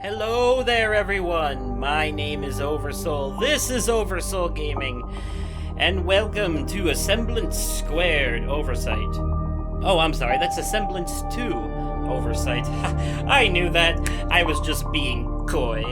Hello there, everyone. My name is Oversoul. This is Oversoul Gaming, and welcome to Asemblance Squared Oversight. Oh, I'm sorry, that's Asemblance 2 Oversight. I knew that. I was just being coy.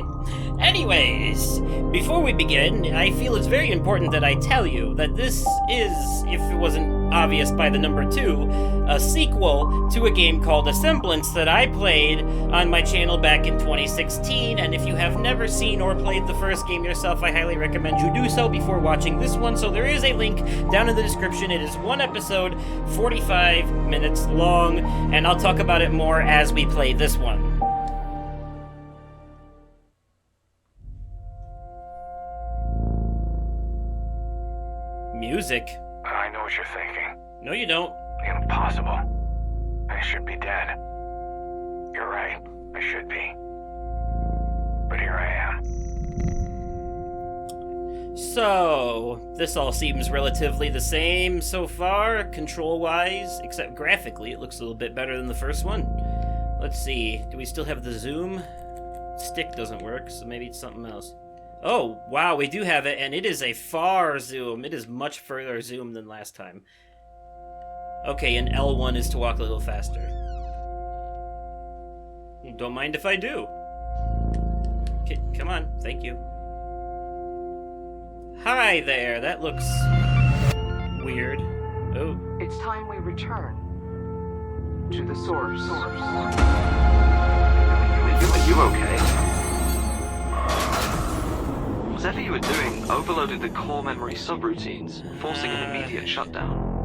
Anyways, before we begin, I feel it's very important that I tell you that this is, if it wasn't obvious by the number 2, a sequel to a game called Asemblance that I played on my channel back in 2016, and if you have never seen or played the first game yourself, I highly recommend you do so before watching this one. So there is a link down in the description. It is one episode, 45 minutes long, and I'll talk about it more as we play this one. Music. I know what you're thinking. No, you don't. Impossible. I should be dead. You're right. I should be. But here I am. So, this all seems relatively the same so far, control-wise, except graphically it looks a little bit better than the first one. Let's see, do we still have the zoom? Stick doesn't work, so maybe it's something else. Oh, wow, we do have it, and it is a far zoom. It is much further zoom than last time. Okay, and L1 is to walk a little faster. Don't mind if I do. Okay, come on, thank you. Hi there, that looks weird. Oh. It's time we return to the source. Are you okay? Whatever you were doing overloaded the core memory subroutines, forcing an immediate shutdown.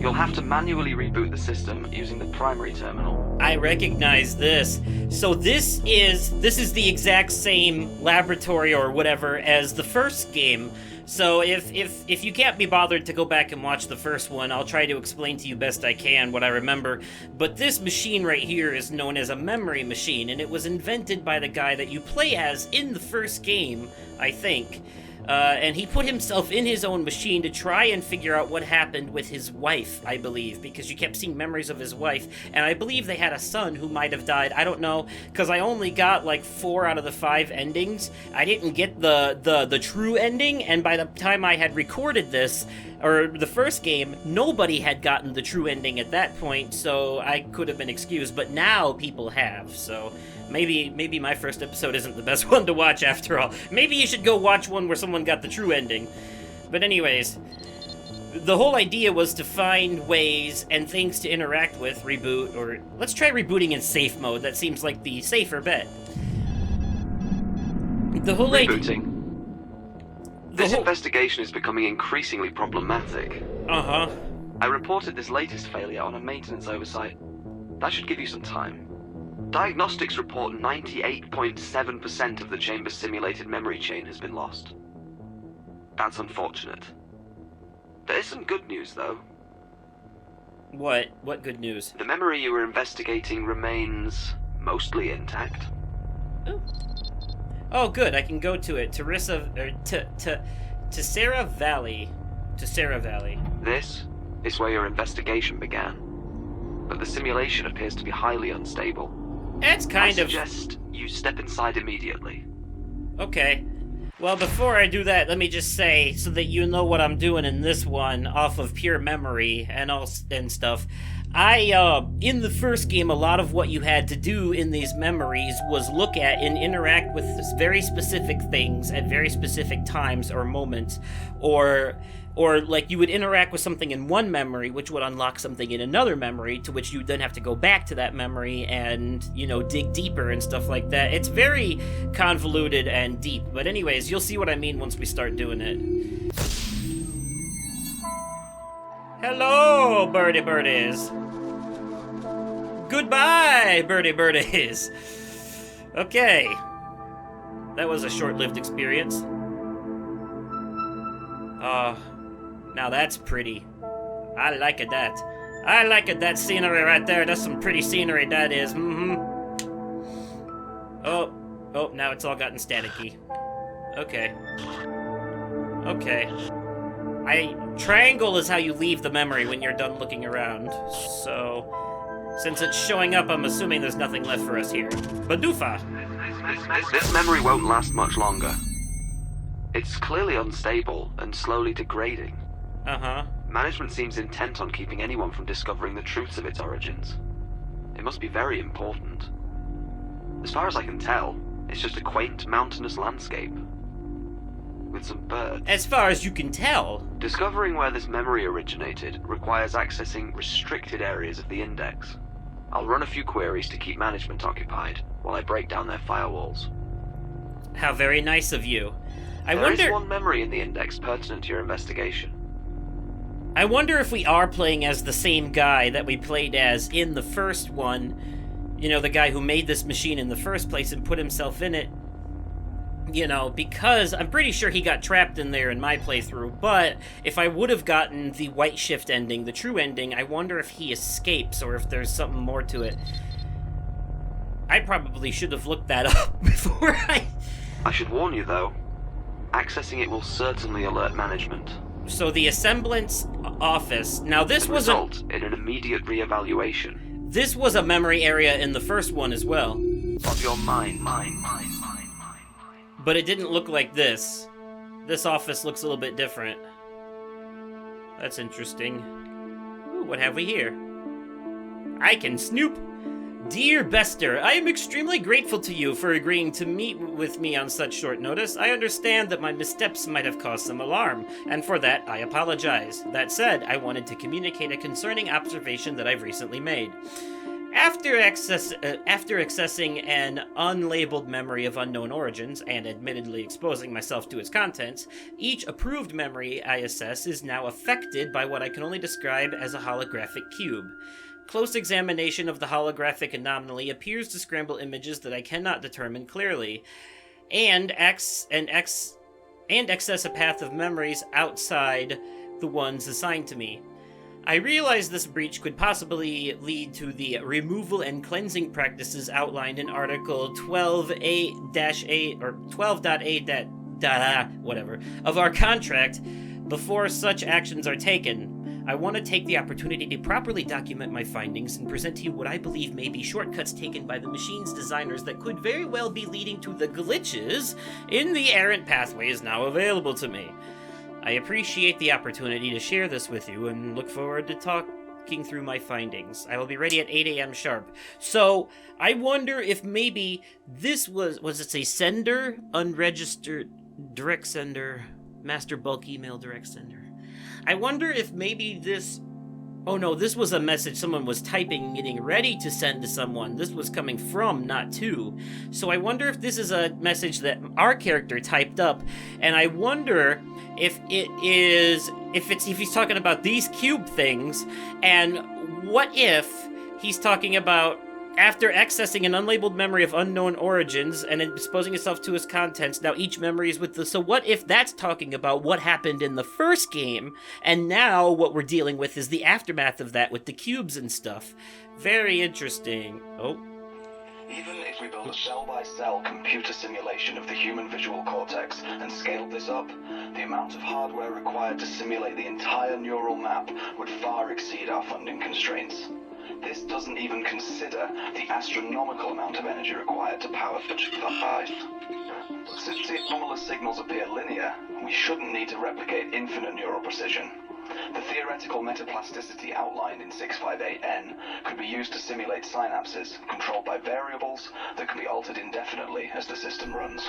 You'll have to manually reboot the system using the primary terminal. I recognize this. So this is the exact same laboratory or whatever as the first game. So if you can't be bothered to go back and watch the first one, I'll try to explain to you best I can what I remember. But this machine right here is known as a memory machine, and it was invented by the guy that you play as in the first game, I think. And he put himself in his own machine to try and figure out what happened with his wife, I believe, because you kept seeing memories of his wife, and I believe they had a son who might have died. I don't know, because I only got like 4 out of the 5 endings. I didn't get the true ending, and by the time I had recorded this, or the first game, nobody had gotten the true ending at that point, so I could have been excused, but now people have, so maybe my first episode isn't the best one to watch after all. Maybe you should go watch one where someone got the true ending. But anyways, the whole idea was to find ways and things to interact with, reboot, or let's try rebooting in safe mode. That seems like the safer bet. The whole Rebooting. This investigation is becoming increasingly problematic. Uh-huh. I reported this latest failure on a maintenance oversight. That should give you some time. Diagnostics report 98.7% of the chamber's simulated memory chain has been lost. That's unfortunate. There is some good news, though. What? What good news? The memory you were investigating remains mostly intact. Oh, good. I can go to it. Tessera Valley. Tessera Valley. This is where your investigation began. But the simulation appears to be highly unstable. That's kind of... I suggest you step inside immediately. Okay. Well, before I do that, let me just say, so that you know what I'm doing in this one, off of pure memory and stuff. In the first game, a lot of what you had to do in these memories was look at and interact with very specific things at very specific times or moments, or like you would interact with something in one memory, which would unlock something in another memory, to which you then have to go back to that memory and, you know, dig deeper and stuff like that. It's very convoluted and deep, but anyways, you'll see what I mean once we start doing it. Hello, birdie birdies. Goodbye, birdie birdies. Okay. That was a short-lived experience. Now that's pretty. I like it that. I like it, that scenery right there. That's some pretty scenery, that is. Oh, now it's all gotten staticky. Okay. Triangle is how you leave the memory when you're done looking around. So, since it's showing up, I'm assuming there's nothing left for us here. Badoofa! This memory won't last much longer. It's clearly unstable and slowly degrading. Uh-huh. Management seems intent on keeping anyone from discovering the truths of its origins. It must be very important. As far as I can tell, it's just a quaint mountainous landscape. With some birds. As far as you can tell. Discovering where this memory originated requires accessing restricted areas of the index. I'll run a few queries to keep management occupied while I break down their firewalls. How very nice of you. There is one memory in the index pertinent to your investigation. I wonder if we are playing as the same guy that we played as in the first one. You know, the guy who made this machine in the first place and put himself in it. You know, because I'm pretty sure he got trapped in there in my playthrough, but if I would have gotten the white shift ending, the true ending, I wonder if he escapes or if there's something more to it. I probably should have looked that up before I should warn you, though. Accessing it will certainly alert management. So the Asemblance office. Now this was result in an immediate re-evaluation. This was a memory area in the first one as well. Of your mind. But it didn't look like this. This office looks a little bit different. That's interesting. Ooh, what have we here? I can snoop. Dear Bester, I am extremely grateful to you for agreeing to meet with me on such short notice. I understand that my missteps might have caused some alarm, and for that I apologize. That said, I wanted to communicate a concerning observation that I've recently made. After accessing an unlabeled memory of unknown origins, and admittedly exposing myself to its contents, each approved memory I assess is now affected by what I can only describe as a holographic cube. Close examination of the holographic anomaly appears to scramble images that I cannot determine clearly, and access a path of memories outside the ones assigned to me. I realize this breach could possibly lead to the removal and cleansing practices outlined in Article 12A-8 or 12.8 whatever of our contract. Before such actions are taken, I want to take the opportunity to properly document my findings and present to you what I believe may be shortcuts taken by the machine's designers that could very well be leading to the glitches in the errant pathways now available to me. I appreciate the opportunity to share this with you and look forward to talking through my findings. I will be ready at 8 a.m. sharp. So, I wonder if maybe this was it a sender? Unregistered direct sender? Master bulk email direct sender? I wonder if maybe this... Oh no, this was a message someone was typing, getting ready to send to someone. This was coming from, not to. So I wonder if this is a message that our character typed up, and I wonder if he's talking about these cube things, and what if he's talking about after accessing an unlabeled memory of unknown origins and exposing itself to its contents, now each memory is with the... So what if that's talking about what happened in the first game, and now what we're dealing with is the aftermath of that with the cubes and stuff. Very interesting. Oh. Even if we build a cell-by-cell computer simulation of the human visual cortex and scaled this up, the amount of hardware required to simulate the entire neural map would far exceed our funding constraints. This doesn't even consider the astronomical amount of energy required to power such device. Since the anomalous signals appear linear, we shouldn't need to replicate infinite neural precision. The theoretical metaplasticity outlined in 658N could be used to simulate synapses controlled by variables that can be altered indefinitely as the system runs.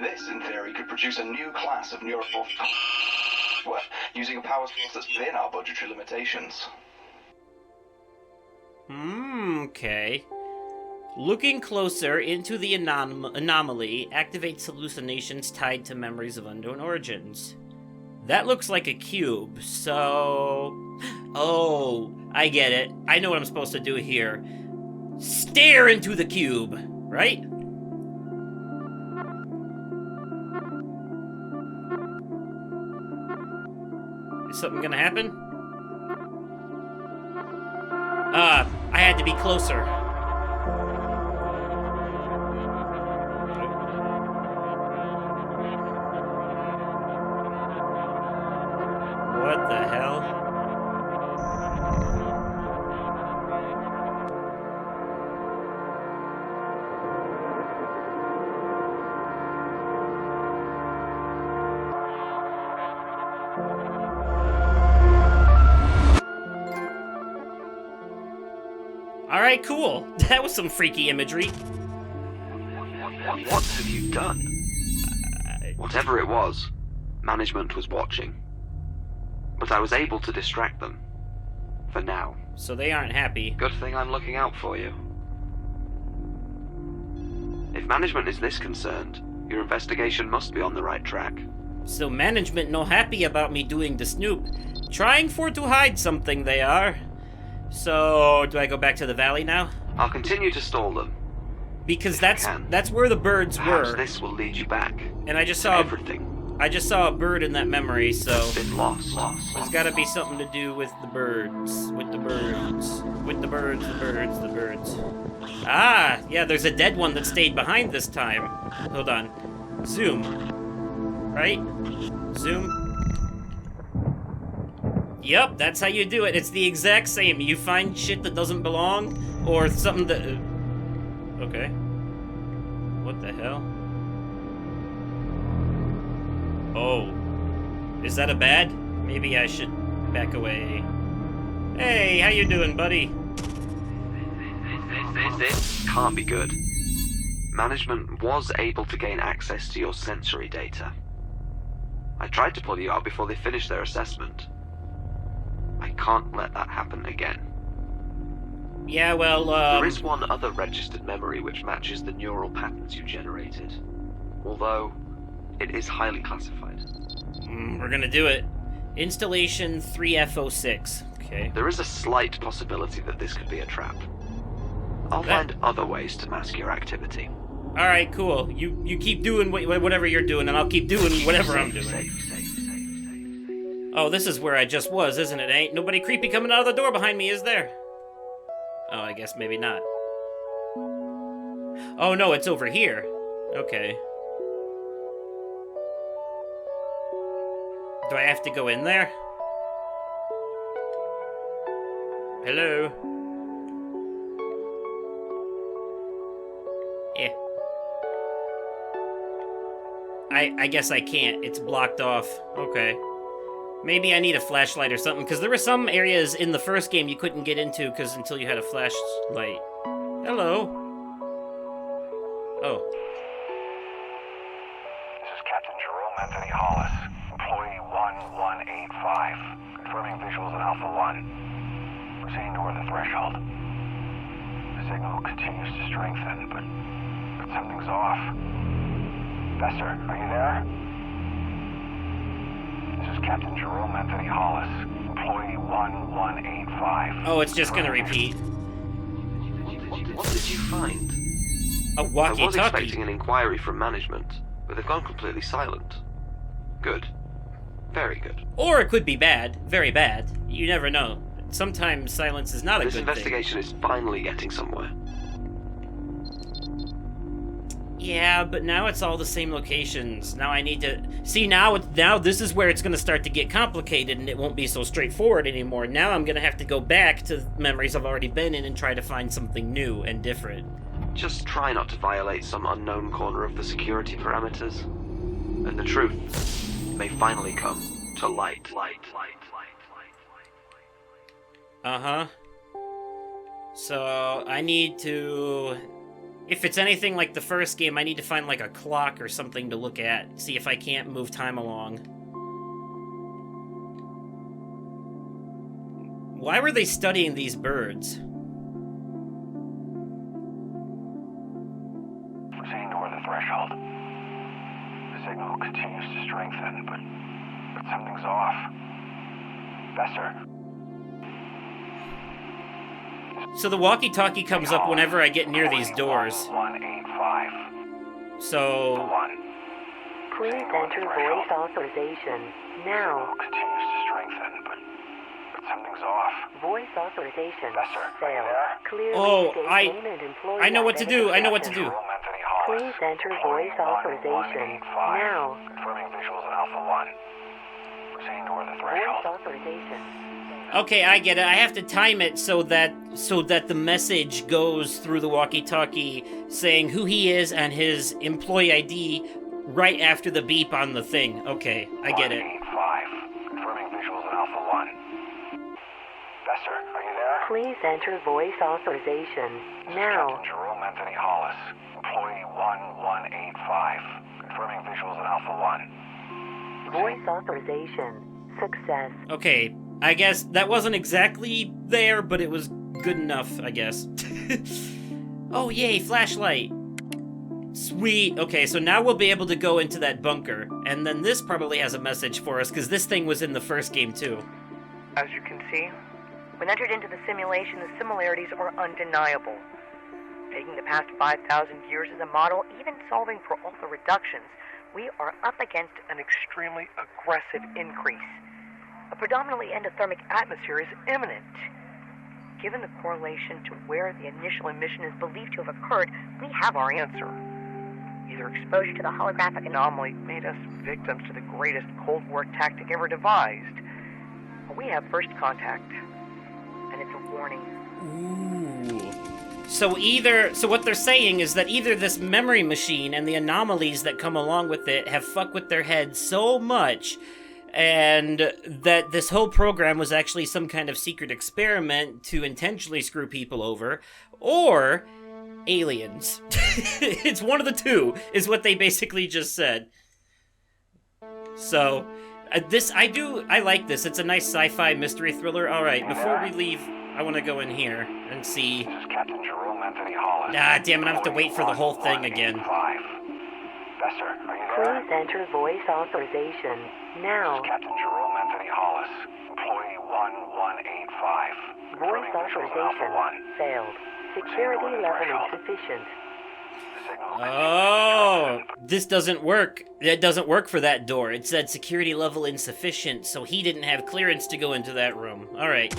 This, in theory, could produce a new class of neural software using a power source that's within our budgetary limitations. Okay. Looking closer into the anomaly activates hallucinations tied to memories of unknown origins. That looks like a cube, so... Oh, I get it. I know what I'm supposed to do here. Stare into the cube, right? Is something gonna happen? I had to be closer. What the hell? Alright, cool. That was some freaky imagery. What have you done? Whatever it was, management was watching. But I was able to distract them. For now. So they aren't happy. Good thing I'm looking out for you. If management is this concerned, your investigation must be on the right track. So management no happy about me doing the snoop. Trying for to hide something they are. So, do I go back to the valley now? I'll continue to stall them. Because If that's you can. that's where the birds Perhaps were. this will lead you back. And I just to saw everything. I just saw a bird in that memory, so That's been lost. there's gotta be something to do with the birds. With the birds. With the birds, the birds, the birds. Ah, yeah, there's a dead one that stayed behind this time. Hold on. Zoom. Right? Zoom. Yep, that's how you do it. It's the exact same. You find shit that doesn't belong, or something that... Okay. What the hell? Oh. Is that a bad? Maybe I should back away. Hey, how you doing, buddy? This can't be good. Management was able to gain access to your sensory data. I tried to pull you out before they finished their assessment. I can't let that happen again. Yeah, well, There is one other registered memory which matches the neural patterns you generated. Although, it is highly classified. we're gonna do it. Installation 3F06. Okay. There is a slight possibility that this could be a trap. I'll That- find other ways to mask your activity. Alright, cool. You keep doing whatever you're doing, and I'll keep doing whatever I'm doing. Safe. Oh, this is where I just was, isn't it? Ain't nobody creepy coming out of the door behind me, is there? Oh, I guess maybe not. Oh, no, it's over here. Okay. Do I have to go in there? Hello? Yeah. I guess I can't. It's blocked off. Okay. Maybe I need a flashlight or something, because there were some areas in the first game you couldn't get into until you had a flashlight. Hello. Oh. This is Captain Jerome Anthony Hollis, employee 1185, confirming visuals in Alpha 1. Proceeding toward the threshold. The signal continues to strengthen, but something's off. Fester, are you there? This is Captain Jerome Anthony Hollis, employee 1185. Oh, it's just gonna repeat. What did you find? A I was walkie-talkie. expecting an inquiry from management, but they've gone completely silent. Good. Very good. Or it could be bad. Very bad. You never know. Sometimes silence is not a This good thing. investigation is finally getting somewhere. Yeah, but now it's all the same locations. Now I need to... See, now this is where it's going to start to get complicated, and it won't be so straightforward anymore. Now I'm going to have to go back to memories I've already been in and try to find something new and different. Just try not to violate some unknown corner of the security parameters, and the truth may finally come to light. Uh-huh. So, I need to... If it's anything like the first game, I need to find like a clock or something to look at, see if I can't move time along. Why were they studying these birds? Proceeding toward the threshold. The signal continues to strengthen, but something's off. Fester. So the walkie-talkie comes up whenever I get near these doors. 185. So... Please enter voice authorization now. Continues to strengthen, but something's off. Voice authorization Fester, are you failed. there? Clearly Oh, state I name and employee know what to do. I know what to do. Jerome Anthony Hollis. Please enter voice authorization now. Confirming visuals in Alpha 1. Proceeding toward the Voice threshold. authorization. Okay, I get it. I have to time it so that the message goes through the walkie-talkie saying who he is and his employee ID right after the beep on the thing. Okay, I get it. 185. Confirming visuals in Alpha 1. Fester, are you there? Please enter voice authorization now. Captain Jerome Anthony Hollis, employee 1185, confirming visuals in Alpha 1. Voice authorization success. Okay, I guess that wasn't exactly there, but it was good enough, I guess. Oh, yay, flashlight. Sweet. Okay, so now we'll be able to go into that bunker. And then this probably has a message for us, because this thing was in the first game, too. As you can see, when entered into the simulation, the similarities are undeniable. Taking the past 5,000 years as a model, even solving for all the reductions, we are up against an extremely aggressive increase. A predominantly endothermic atmosphere is imminent. Given the correlation to where the initial emission is believed to have occurred, we have our answer. Either exposure to the holographic anomaly made us victims to the greatest Cold War tactic ever devised, or we have first contact, and it's a warning. Ooh. So what they're saying is that either this memory machine and the anomalies that come along with it have fucked with their heads so much, and that this whole program was actually some kind of secret experiment to intentionally screw people over, or aliens. It's one of the two, is what they basically just said. So, I like this. It's a nice sci-fi mystery thriller. Alright, before we leave, I want to go in here and see... This is Captain Jerome Anthony Hollis. Ah, damn it, I have to wait for the whole thing again. Besser, are you there? Please enter voice authorization now. This is Captain Jerome Anthony Hollis, employee 1185. Voice authorization failed. Security level insufficient. Oh, this doesn't work. It doesn't work for that door. It said security level insufficient, so he didn't have clearance to go into that room. Alright.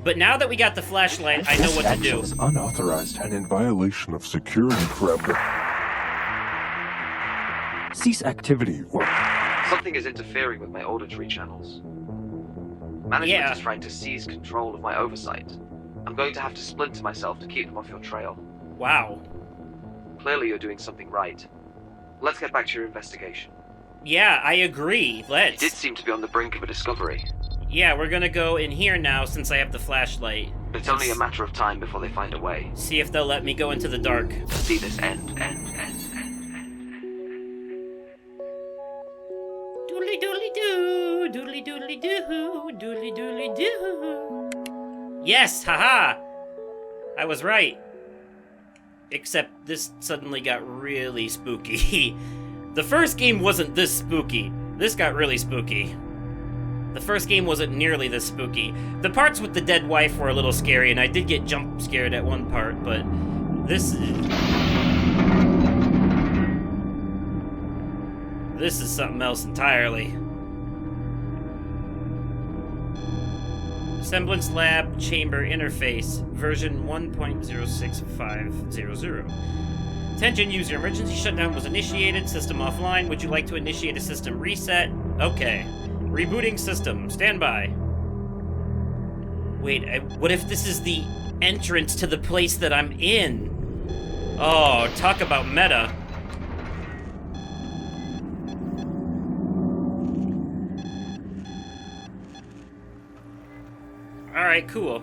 But now that we got the flashlight, I know what to do. This is unauthorized and in violation of security parameters. Cease activity or... Something is interfering with my auditory channels. Management is trying to seize control of my oversight. I'm going to have to splinter myself to keep them off your trail. Wow. Clearly you're doing something right. Let's get back to your investigation. Yeah, I agree. Let's. You did seem to be on the brink of a discovery. Yeah, we're gonna go in here now since I have the flashlight. It's only a matter of time before they find a way. See if they'll let me go into the dark. See this end. Doodly doodly doo, doodly doodly doo, doodly doodly doo. Yes, haha! I was right. Except this suddenly got really spooky. The first game wasn't this spooky. This got really spooky. The first game wasn't nearly this spooky. The parts with the dead wife were a little scary, and I did get jump scared at one part, but this is something else entirely. Asemblance Lab Chamber Interface, version 1.06500. Attention user, emergency shutdown was initiated, system offline. Would you like to initiate a system reset? Okay. Rebooting system, stand by. Wait, what if this is the entrance to the place that I'm in? Oh, talk about meta. Alright, cool.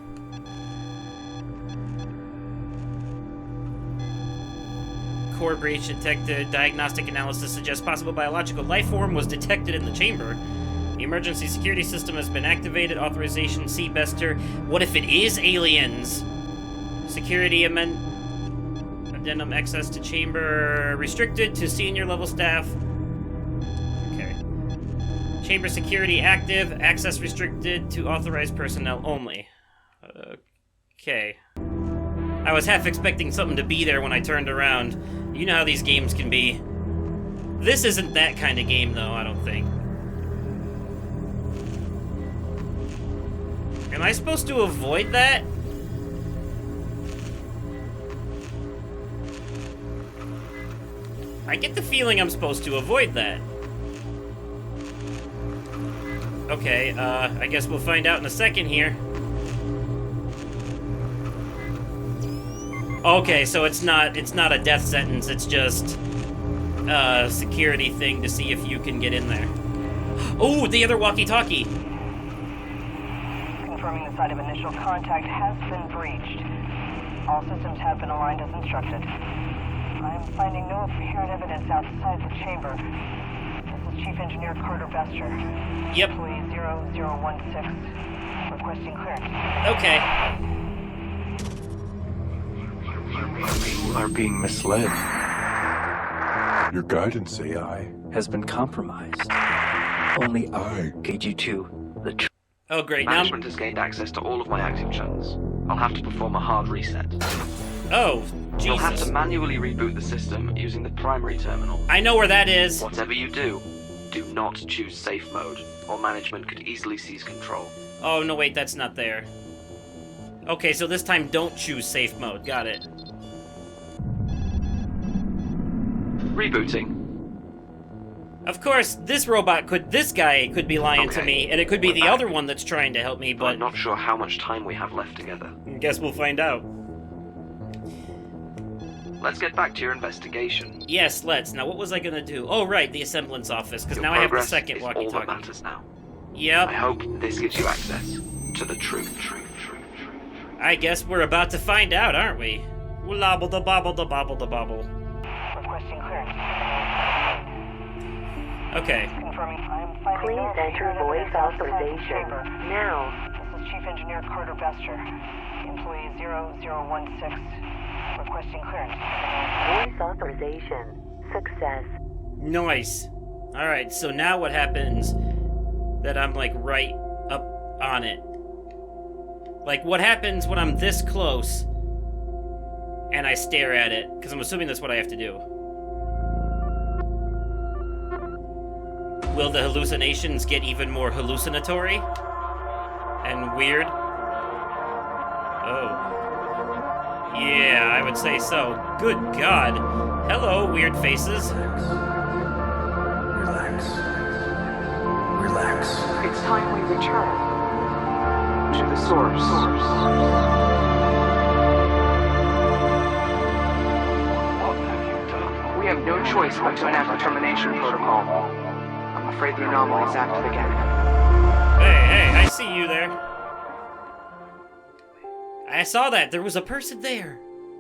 Core breach detected. Diagnostic analysis suggests possible biological life form was detected in the chamber. The emergency security system has been activated. Authorization C. Bester. What if it is aliens? Security addendum access to chamber restricted to senior level staff. Okay. Chamber security active. Access restricted to authorized personnel only. Okay. I was half expecting something to be there when I turned around. You know how these games can be. This isn't that kind of game, though, I don't think. Am I supposed to avoid that? I get the feeling I'm supposed to avoid that. Okay, I guess we'll find out in a second here. Okay, so it's not a death sentence, it's just a security thing to see if you can get in there. Oh, the other walkie-talkie! Confirming the site of initial contact has been breached. All systems have been aligned as instructed. I am finding no apparent evidence outside the chamber. This is Chief Engineer Carter Bester. Yep. Employee 0016. Requesting clearance. Okay. You are being misled. Your guidance AI. Has been compromised. Only I guide you to the truth. Oh, great. Now. Management has gained access to all of my active channels. I'll have to perform a hard reset. Oh, You'll have Jesus. to manually reboot the system using the primary terminal. I know where that is. Whatever you do not choose safe mode, or management could easily seize control. Oh, no, wait, that's not there. Okay, so this time don't choose safe mode. Got it. Rebooting. Of course, this guy could be lying to Okay, me, and it could be we're the back. other one that's trying to help me, I'm but not sure how much time we have left together. I guess we'll find out. Let's get back to your investigation. Yes, let's. Now, what was I gonna do? Oh, right, the Asemblance office, because Your now I have the progress second is all that walkie-talkie. matters now. I Yep, hope this gives you access to the truth. I guess we're about to find out, aren't we? Wobble da bobble da bobble da bobble. Requesting clearance. Okay. Confirming I am finding Please no enter apparent voice evidence outside the authorization chamber. now. This is Chief Engineer Carter Bester. Employee 0016. Requesting clearance. Voice authorization. Success. Nice. Alright, so now what happens that I'm, like, right up on it? Like, what happens when I'm this close and I stare at it? Because I'm assuming that's what I have to do. Will the hallucinations get even more hallucinatory and weird? Oh. Yeah, I would say so. Good God. Hello, weird faces. Relax. Relax. It's time we return to the source. What have you done? We have no choice but to enact the termination protocol. I'm afraid the anomaly's active again. Hey, I see you there. I saw that. There was a person there.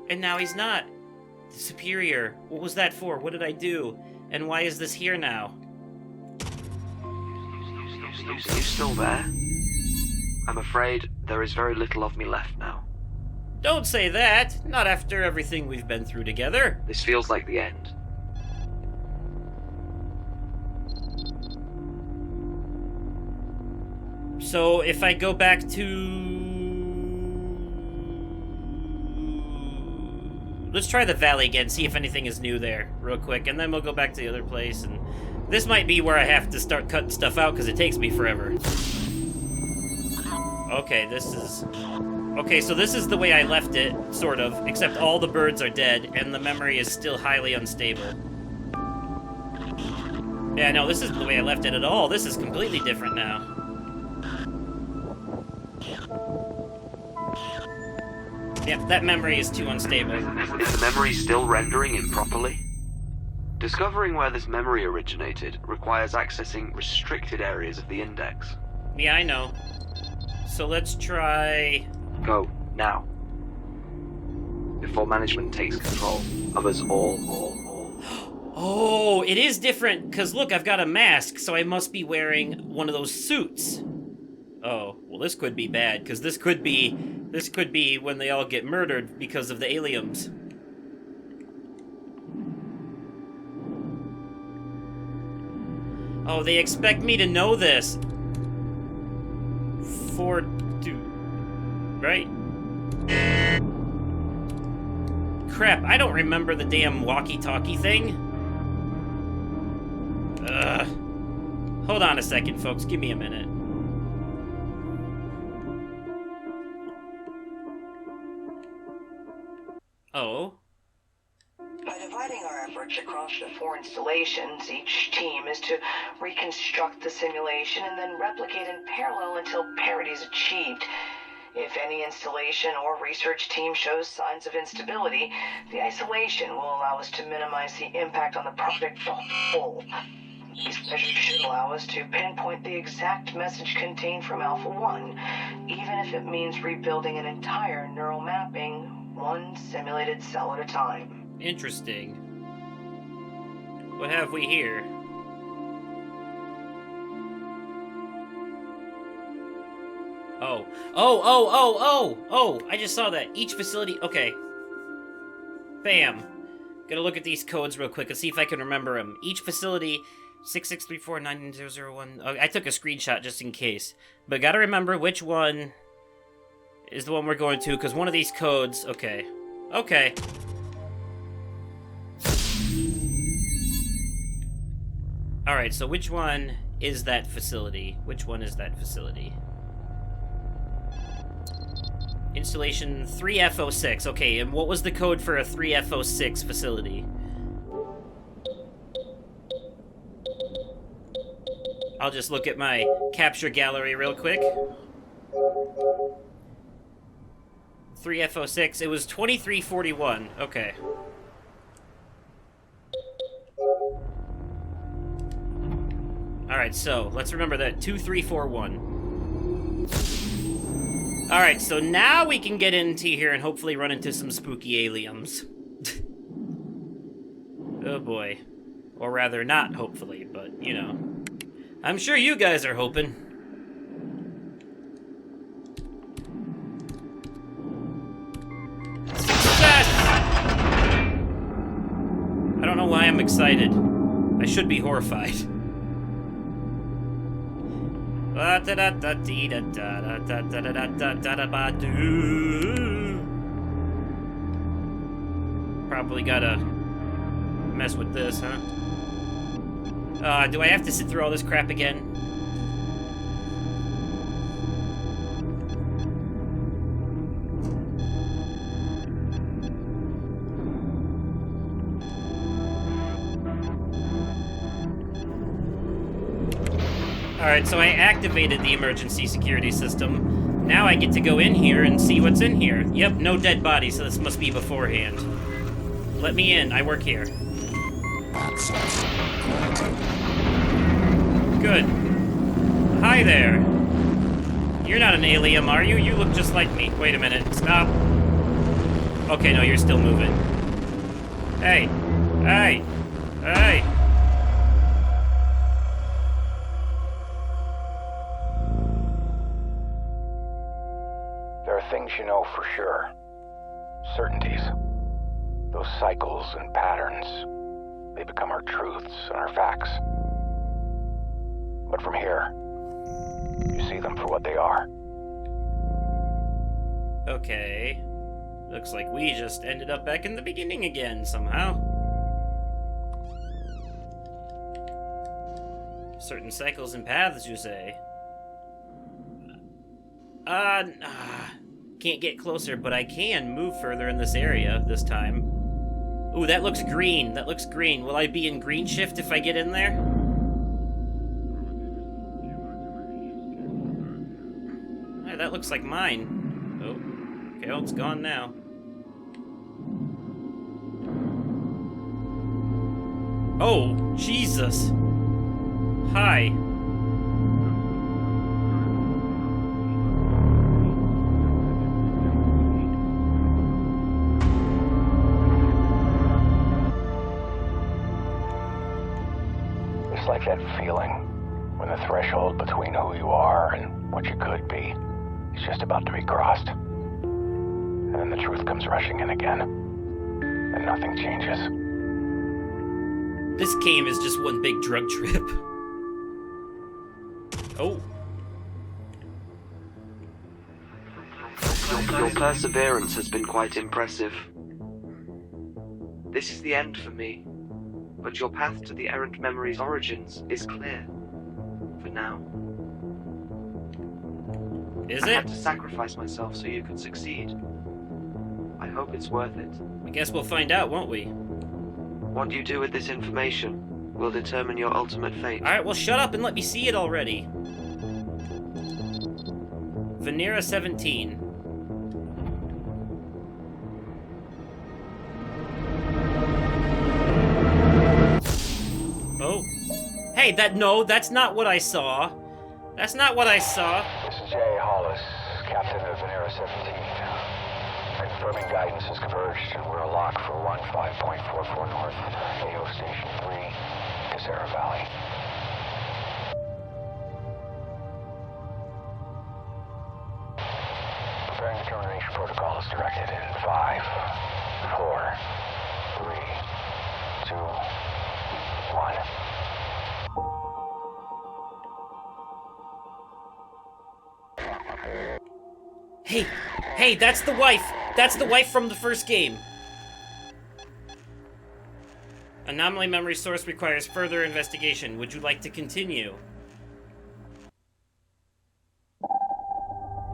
And now he's not. Superior. What was that for? What did I do? And why is this here now? You still there? I'm afraid there is very little of me left now. Don't say that. Not after everything we've been through together. This feels like the end. So if I go back to... Let's try the valley again, see if anything is new there, real quick, and then we'll go back to the other place, and this might be where I have to start cutting stuff out, because it takes me forever. Okay, so this is the way I left it, sort of, except all the birds are dead, and the memory is still highly unstable. Yeah, no, this isn't the way I left it at all. This is completely different now. Yep, that memory is too unstable. Is the memory still rendering improperly? Discovering where this memory originated requires accessing restricted areas of the index. Yeah, I know. So let's try... Go, now. Before management takes control of us all. Oh, it is different, because look, I've got a mask, so I must be wearing one of those suits. Oh, well this could be bad, because this could be when they all get murdered because of the aliens. Oh, they expect me to know this. Right? Crap, I don't remember the damn walkie-talkie thing. Hold on a second, folks. Give me a minute. Oh. By dividing our efforts across the 4 installations, each team is to reconstruct the simulation and then replicate in parallel until parity is achieved. If any installation or research team shows signs of instability, the isolation will allow us to minimize the impact on the project as a whole. These measures should allow us to pinpoint the exact message contained from Alpha 1. even if it means rebuilding an entire neural mapping, one simulated cell at a time. Interesting. What have we here? Oh, I just saw that. Each facility, okay. Bam. Gonna look at these codes real quick and see if I can remember them. Each facility, 66349001. Oh, I took a screenshot just in case. But gotta remember which one is the one we're going to, because one of these codes, okay. Okay. Alright, so which one is that facility? Which one is that facility? Installation 3F06. Okay, and what was the code for a 3F06 facility? I'll just look at my capture gallery real quick. 3F06, it was 2341. Okay. Alright, so let's remember that 2341. Alright, so now we can get into here and hopefully run into some spooky aliens. Oh boy. Or rather, not hopefully, but, you know. I'm sure you guys are hoping. Success! I don't know why I'm excited. I should be horrified. Probably gotta mess with this, huh? Do I have to sit through all this crap again? Alright, so I activated the emergency security system. Now I get to go in here and see what's in here. Yep, no dead bodies, so this must be beforehand. Let me in, I work here. Good. Hi there. You're not an alien, are you? You look just like me. Wait a minute, stop. Okay, no, you're still moving. Hey. Hey. Hey. There are things you know for sure. Certainties. Those cycles and patterns, they become our truths and our facts. But from here, you see them for what they are. Okay. Looks like we just ended up back in the beginning again, somehow. Certain cycles and paths, you say? Can't get closer, but I can move further in this area this time. Ooh, that looks green. That looks green. Will I be in green shift if I get in there? Hey, that looks like mine. Oh, okay, well, it's gone now. Oh, Jesus. Hi. It's like that feeling when the threshold between who you are and what you could be is just about to be crossed. And then the truth comes rushing in again, and nothing changes. This game is just one big drug trip. Oh. Your perseverance has been quite impressive. This is the end for me, but your path to the errant memory's origins is clear. For now. Is I it? had to sacrifice myself so you could succeed. I hope it's worth it. I guess we'll find out, won't we? What you do with this information will determine your ultimate fate. Alright, well shut up and let me see it already. Vanera 17. Oh. Hey, that's not what I saw. That's not what I saw. This is Jay Hollis. Confirming guidance has converged, and we're a lock for 15.44 north, AO Station 3, Casera Valley. Preparing the termination protocol is directed in 5, 4, 3, 2, 1. Hey, that's the wife! That's the wife from the first game! Anomaly memory source requires further investigation. Would you like to continue?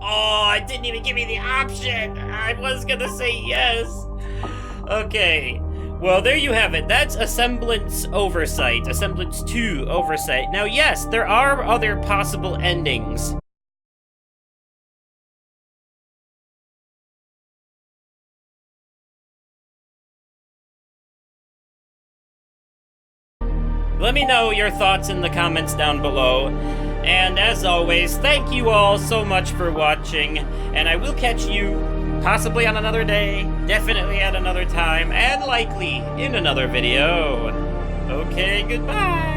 Oh, it didn't even give me the option! I was gonna say yes! Okay. Well, there you have it. That's Asemblance Oversight. Asemblance 2 Oversight. Now, yes, there are other possible endings. Let me know your thoughts in the comments down below. And as always, thank you all so much for watching. And I will catch you possibly on another day, definitely at another time, and likely in another video. Okay, goodbye.